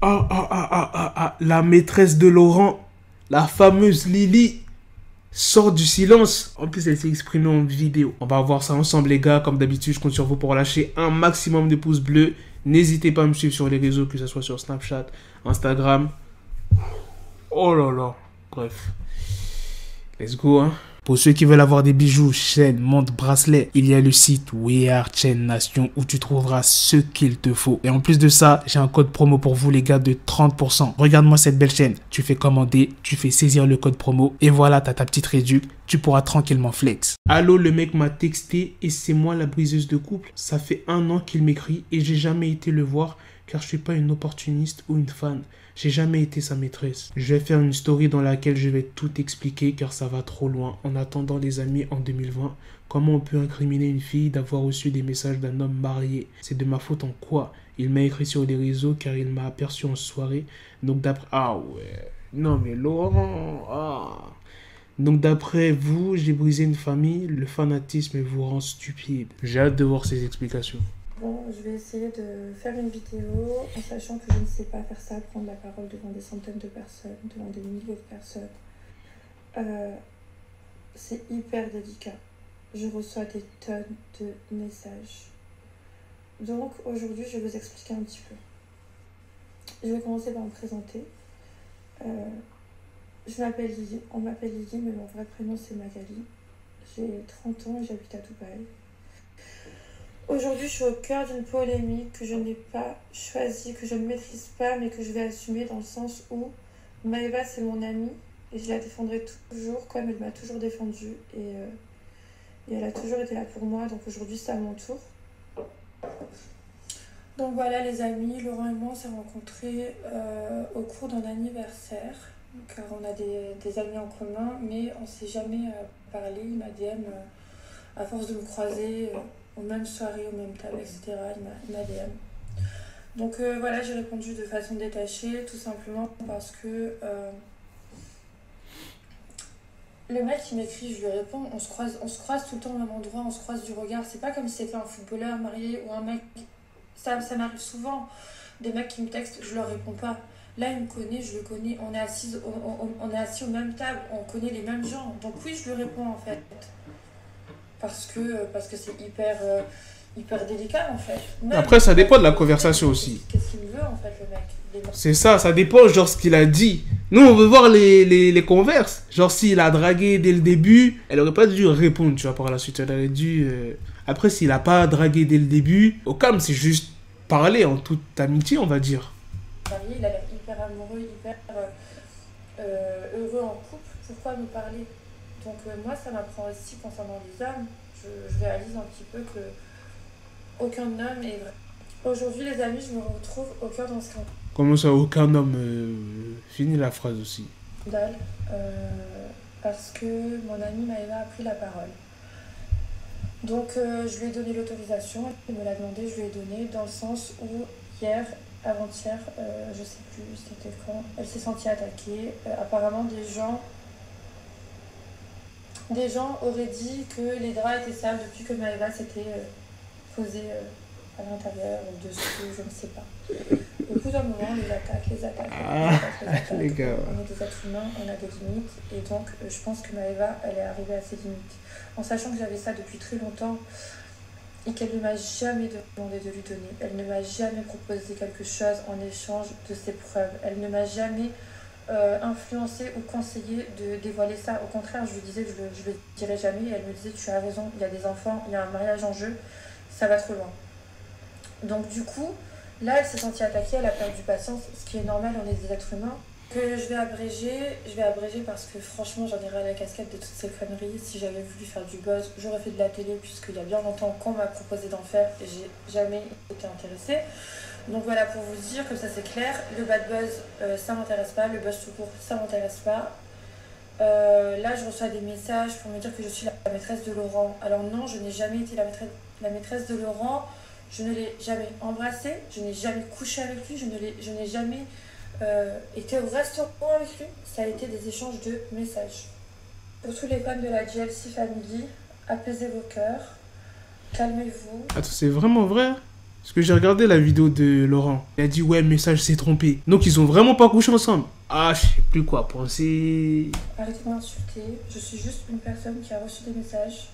La maîtresse de Laurent, la fameuse Lily, sort du silence. En plus, elle s'est exprimée en vidéo. On va voir ça ensemble, les gars. Comme d'habitude, je compte sur vous pour lâcher un maximum de pouces bleus. N'hésitez pas à me suivre sur les réseaux, que ce soit sur Snapchat, Instagram. Oh là là. Bref. Let's go, hein. Pour ceux qui veulent avoir des bijoux, chaînes, montres, bracelets, il y a le site We Are Chain Nation où tu trouveras ce qu'il te faut. Et en plus de ça, j'ai un code promo pour vous les gars de 30%. Regarde-moi cette belle chaîne. Tu fais commander, tu fais saisir le code promo et voilà, t'as ta petite réduc. Tu pourras tranquillement flex. Allô, le mec m'a texté et c'est moi la briseuse de couple. Ça fait 1 an qu'il m'écrit et j'ai jamais été le voir car je suis pas une opportuniste ou une fan. J'ai jamais été sa maîtresse. Je vais faire une story dans laquelle je vais tout expliquer car ça va trop loin. En attendant les amis, en 2020, comment on peut incriminer une fille d'avoir reçu des messages d'un homme marié? C'est de ma faute en quoi? Il m'a écrit sur les réseaux car il m'a aperçu en soirée. Donc d'après... Ah ouais... Non mais Laurent... Ah... Donc d'après vous, j'ai brisé une famille, le fanatisme vous rend stupide. J'ai hâte de voir ces explications. Bon, je vais essayer de faire une vidéo en sachant que je ne sais pas faire ça, prendre la parole devant des centaines de personnes, devant des milliers de personnes. C'est hyper délicat. Je reçois des tonnes de messages. Donc aujourd'hui, je vais vous expliquer un petit peu. Je vais commencer par me présenter. Je m'appelle Lily, on m'appelle Lily, mais mon vrai prénom c'est Magali. J'ai 30 ans et j'habite à Dubaï. Aujourd'hui, je suis au cœur d'une polémique que je n'ai pas choisie, que je ne maîtrise pas, mais que je vais assumer dans le sens où Maëva, c'est mon amie et je la défendrai toujours comme elle m'a toujours défendue et elle a toujours été là pour moi. Donc aujourd'hui, c'est à mon tour. Donc voilà les amis, Laurent et moi on s'est rencontrés au cours d'un anniversaire car on a des amis en commun, mais on ne s'est jamais parlé. Il m'a DM à force de me croiser aux mêmes soirées, aux mêmes tables, etc. Il m'a DM. Donc voilà, j'ai répondu de façon détachée, tout simplement parce que le mec qui m'écrit, je lui réponds, on se croise tout le temps au même endroit, on se croise du regard. C'est pas comme si c'était un footballeur marié ou un mec. Ça m'arrive souvent, des mecs qui me textent, je leur réponds pas. Là, il me connaît, je le connais, on est assis aux mêmes tables, on connaît les mêmes gens. Donc oui, je lui réponds en fait. Parce que c'est hyper délicat en fait. Même après, ça dépend de la conversation aussi. Qu'est-ce qu'il me veut en fait, le mec? C'est ça dépend genre ce qu'il a dit. Nous, on veut voir les converses. Genre, s'il a dragué dès le début, elle aurait pas dû répondre, tu vois, par la suite. Elle aurait dû... Après, s'il a pas dragué dès le début, au calme, c'est juste parler en toute amitié, on va dire. Il a l'air hyper amoureux, hyper heureux en couple. Pourquoi me parler? Donc moi, ça m'apprend aussi concernant les hommes. Je réalise un petit peu que aucun homme est vrai. Aujourd'hui, les amis, je me retrouve au cœur d'un scandale. Comment ça, aucun homme finit la phrase aussi. Parce que mon amie Maëva a pris la parole. Donc je lui ai donné l'autorisation, elle me l'a demandé, je lui ai donné, dans le sens où hier, avant-hier, je sais plus c'était quand, elle s'est sentie attaquée. Apparemment des gens auraient dit que les draps étaient sales depuis que Maëva s'était posée à l'intérieur ou dessous, je ne sais pas. Au bout d'un moment, les attaques. Les gars. On est des êtres humains, on a des limites. Et donc, je pense que Maëva, elle est arrivée à ses limites. En sachant que j'avais ça depuis très longtemps et qu'elle ne m'a jamais demandé de lui donner. Elle ne m'a jamais proposé quelque chose en échange de ses preuves. Elle ne m'a jamais influencé ou conseillé de dévoiler ça. Au contraire, je lui disais que je le dirais jamais. Et elle me disait, tu as raison, il y a des enfants, il y a un mariage en jeu, ça va trop loin. Donc du coup, là, elle s'est sentie attaquée, elle a perdu patience, ce qui est normal, on est des êtres humains. Que je vais abréger parce que franchement, j'en ai ras la casquette de toutes ces conneries. Si j'avais voulu faire du buzz, j'aurais fait de la télé, puisqu'il y a bien longtemps qu'on m'a proposé d'en faire et j'ai jamais été intéressée. Donc voilà, pour vous dire que ça c'est clair, le bad buzz, ça m'intéresse pas, le buzz tout court, ça m'intéresse pas. Là, je reçois des messages pour me dire que je suis la maîtresse de Laurent. Alors non, je n'ai jamais été la maîtresse de Laurent. Je ne l'ai jamais embrassé, je n'ai jamais couché avec lui, je n'ai jamais été au restaurant avec lui. Ça a été des échanges de messages. Pour tous les fans de la GLC Family, apaisez vos cœurs, calmez-vous. Attends, c'est vraiment vrai? Parce que j'ai regardé la vidéo de Laurent. Il a dit ouais, message s'est trompé. Donc ils ont vraiment pas couché ensemble. Ah, je sais plus quoi penser. Arrêtez de m'insulter. Je suis juste une personne qui a reçu des messages,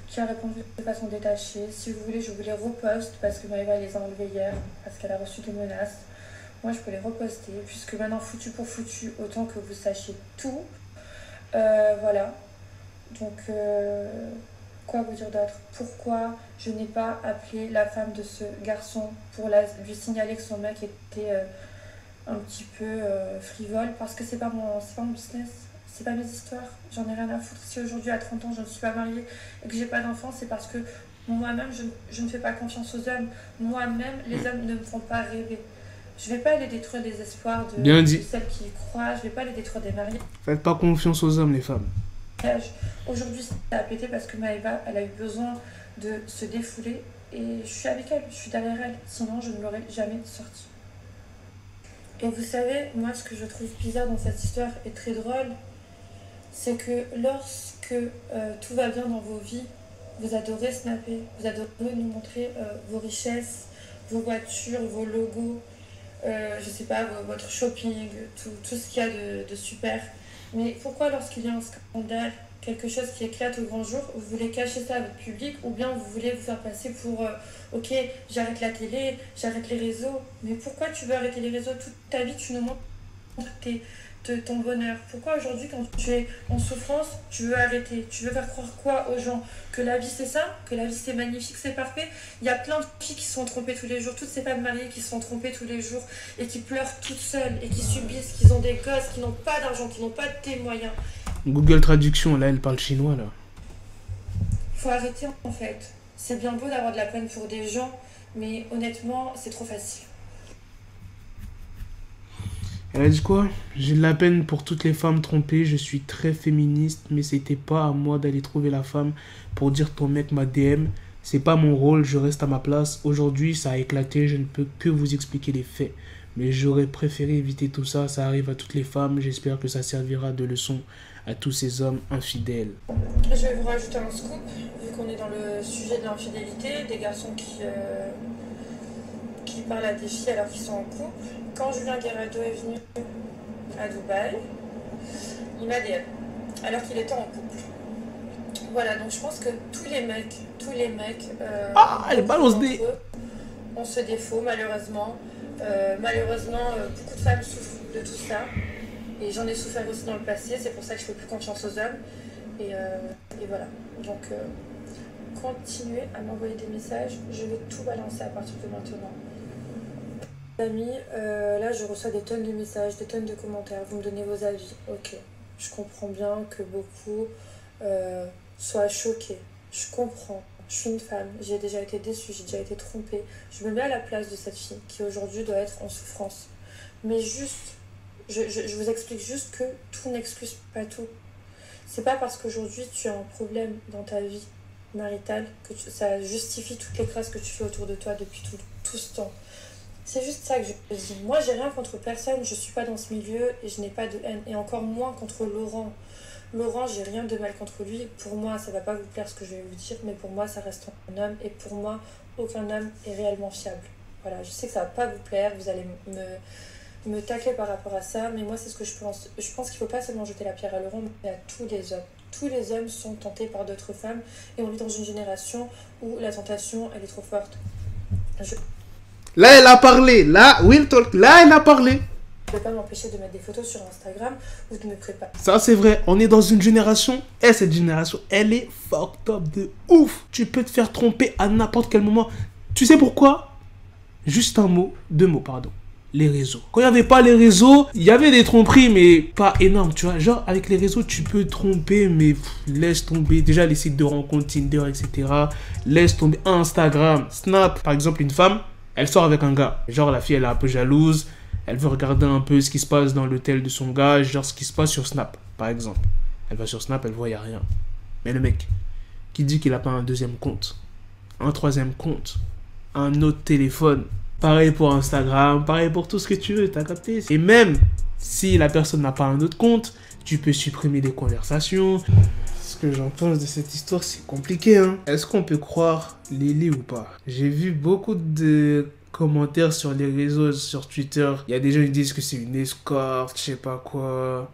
qui a répondu de façon détachée. Si vous voulez, je vous les reposte parce que Maëva les a enlevés hier, parce qu'elle a reçu des menaces. Moi, je peux les reposter, puisque maintenant, foutu pour foutu, autant que vous sachiez tout. Voilà. Donc, quoi vous dire d'autre? Pourquoi je n'ai pas appelé la femme de ce garçon pour lui signaler que son mec était un petit peu frivole? Parce que c'est pas mon business, c'est pas mes histoires. J'en ai rien à foutre. Si aujourd'hui, à 30 ans, je ne suis pas mariée et que j'ai pas d'enfant, c'est parce que moi-même, je ne fais pas confiance aux hommes. Moi-même, les hommes ne me font pas rêver. Je vais pas aller détruire les espoirs de celles qui y croient. Je vais pas aller détruire des mariés. Faites pas confiance aux hommes, les femmes. Aujourd'hui, ça a pété parce que Maëva, elle a eu besoin de se défouler et je suis avec elle, je suis derrière elle. Sinon, je ne l'aurais jamais sortie. Et vous savez, moi, ce que je trouve bizarre dans cette histoire et très drôle, c'est que lorsque tout va bien dans vos vies, vous adorez snapper, vous adorez nous montrer vos richesses, vos voitures, vos logos, je sais pas, votre shopping, tout ce qu'il y a de super. Mais pourquoi lorsqu'il y a un scandale, quelque chose qui éclate au grand jour, vous voulez cacher ça à votre public ou bien vous voulez vous faire passer pour ok, j'arrête la télé, j'arrête les réseaux. Mais pourquoi tu veux arrêter les réseaux toute ta vie? Tu nous montres ton bonheur. Pourquoi aujourd'hui, quand tu es en souffrance, tu veux arrêter? Tu veux faire croire quoi aux gens? Que la vie c'est ça? Que la vie c'est magnifique, c'est parfait? Il y a plein de filles qui se sont trompées tous les jours, toutes ces femmes mariées qui se sont trompées tous les jours et qui pleurent toutes seules et qui subissent, qui ont des gosses, qui n'ont pas d'argent, qui n'ont pas de moyens. Google Traduction, là, elle parle chinois, là. Faut arrêter en fait. C'est bien beau d'avoir de la peine pour des gens, mais honnêtement, c'est trop facile. Elle a dit quoi? J'ai de la peine pour toutes les femmes trompées, je suis très féministe, mais c'était pas à moi d'aller trouver la femme pour dire ton mec m'a DM. C'est pas mon rôle, je reste à ma place. Aujourd'hui, ça a éclaté, je ne peux que vous expliquer les faits. Mais j'aurais préféré éviter tout ça, ça arrive à toutes les femmes. J'espère que ça servira de leçon à tous ces hommes infidèles. Je vais vous rajouter un scoop, vu qu'on est dans le sujet de l'infidélité, des garçons qui parlent à des filles alors qu'ils sont en couple. Quand Julien Guerrado est venu à Dubaï, il m'a DM, alors qu'il était en couple. Voilà, donc je pense que tous les mecs elle balance des... ont ce défaut, malheureusement. Malheureusement, beaucoup de femmes souffrent de tout ça. Et j'en ai souffert aussi dans le passé, c'est pour ça que je fais plus confiance aux hommes. Et voilà. Donc, continuez à m'envoyer des messages. Je vais tout balancer à partir de maintenant. Amis, là je reçois des tonnes de messages, des tonnes de commentaires. Vous me donnez vos avis. Ok. Je comprends bien que beaucoup soient choqués. Je comprends. Je suis une femme, j'ai déjà été déçue, j'ai déjà été trompée. Je me mets à la place de cette fille qui aujourd'hui doit être en souffrance. Mais juste, je vous explique juste que tout n'excuse pas tout. C'est pas parce qu'aujourd'hui tu as un problème dans ta vie maritale que ça justifie toutes les crasses que tu fais autour de toi depuis tout ce temps. C'est juste ça que je dis. Moi j'ai rien contre personne, je suis pas dans ce milieu et je n'ai pas de haine. Et encore moins contre Laurent. Laurent, j'ai rien de mal contre lui. Pour moi, ça va pas vous plaire ce que je vais vous dire, mais pour moi, ça reste un homme. Et pour moi, aucun homme est réellement fiable. Voilà, je sais que ça va pas vous plaire, vous allez me tacler par rapport à ça, mais moi, c'est ce que je pense. Je pense qu'il faut pas seulement jeter la pierre à Laurent, mais à tous les hommes. Tous les hommes sont tentés par d'autres femmes, et on vit dans une génération où la tentation, elle est trop forte. Là, elle a parlé. Là, Will Talk. Là, elle a parlé. Je ne peux pas m'empêcher de mettre des photos sur Instagram ou de me préparer. Ça, c'est vrai. On est dans une génération. Et cette génération, elle est fucked up de ouf. Tu peux te faire tromper à n'importe quel moment. Tu sais pourquoi? Juste un mot. 2 mots, pardon. Les réseaux. Quand il n'y avait pas les réseaux, il y avait des tromperies, mais pas énormes, tu vois. Genre, avec les réseaux, tu peux tromper, mais laisse tomber. Déjà, les sites de rencontres, Tinder, etc. Laisse tomber. Instagram, Snap. Par exemple, une femme, elle sort avec un gars. Genre, la fille, elle est un peu jalouse. Elle veut regarder un peu ce qui se passe dans l'hôtel de son gars, genre ce qui se passe sur Snap, par exemple. Elle va sur Snap, elle voit, il n'y a rien. Mais le mec, qui dit qu'il n'a pas un 2e compte, un 3e compte, un autre téléphone, pareil pour Instagram, pareil pour tout ce que tu veux, t'as capté? Et même si la personne n'a pas un autre compte, tu peux supprimer des conversations. Ce que j'en pense de cette histoire, c'est compliqué, hein. Est-ce qu'on peut croire Lily ou pas? J'ai vu beaucoup de commentaires sur les réseaux, sur Twitter. Il y a des gens qui disent que c'est une escorte, je sais pas quoi.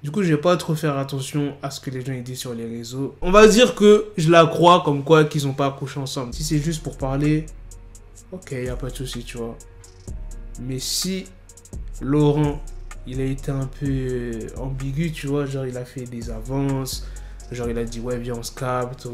Du coup, je vais pas trop faire attention à ce que les gens disent sur les réseaux. On va dire que je la crois comme quoi qu'ils ont pas accouché ensemble. Si c'est juste pour parler, ok, y a pas de souci, tu vois. Mais si Laurent, il a été un peu ambigu, tu vois, genre il a fait des avances, genre il a dit ouais viens on se capte,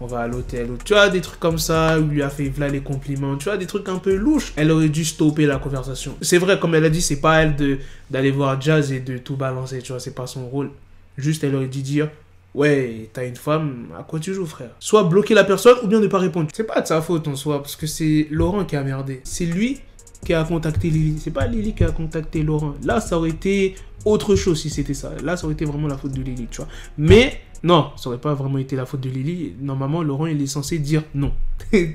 on va à l'hôtel, tu vois, des trucs comme ça, il lui a fait voilà les compliments, tu vois, des trucs un peu louches. Elle aurait dû stopper la conversation. C'est vrai, comme elle a dit, c'est pas elle d'aller voir Jazz et de tout balancer, tu vois, c'est pas son rôle. Juste elle aurait dû dire ouais, t'as une femme, à quoi tu joues, frère? Soit bloquer la personne ou bien ne pas répondre. C'est pas de sa faute en soi, parce que c'est Laurent qui a merdé. C'est lui qui a contacté Lily. C'est pas Lily qui a contacté Laurent. Là, ça aurait été autre chose si c'était ça. Là, ça aurait été vraiment la faute de Lily, tu vois. Mais non, ça aurait pas vraiment été la faute de Lily. Normalement, Laurent, il est censé dire non.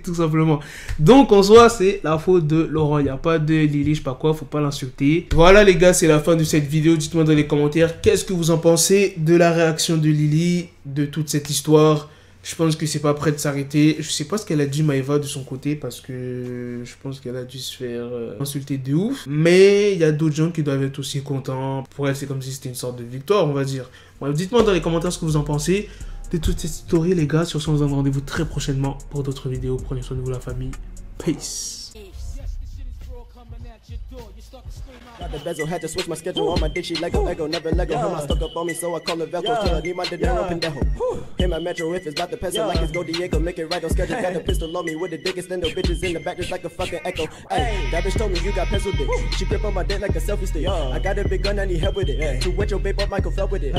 Tout simplement. Donc, en soi, c'est la faute de Laurent. Il n'y a pas de Lily, je sais pas quoi, faut pas l'insulter. Voilà, les gars, c'est la fin de cette vidéo. Dites-moi dans les commentaires, qu'est-ce que vous en pensez de la réaction de Lily, de toute cette histoire. Je pense que c'est pas prêt de s'arrêter. Je sais pas ce qu'elle a dit Maëva de son côté parce que je pense qu'elle a dû se faire insulter de ouf. Mais il y a d'autres gens qui doivent être aussi contents. Pour elle, c'est comme si c'était une sorte de victoire, on va dire. Bref, dites-moi dans les commentaires ce que vous en pensez de toute cette story, les gars. Sur ce, on se donne rendez-vous très prochainement pour d'autres vidéos. Prenez soin de vous, la famille. Peace. Got the bezel, had to switch my schedule on my dick, she Lego, never Lego. Him, I stuck up on me, so I call it Velcro. Still I need my dinero pendejo. Hit my metro if it's about to peso, like it's Go Diego, make it right on schedule. Got a pistol on me with the dickest, then the bitches in the back just like a fucking echo. Hey, that bitch told me you got pencil dick. She grip on my dick like a selfie stick. I got a big gun, I need help with it. To wet your babe up, Michael fell with it.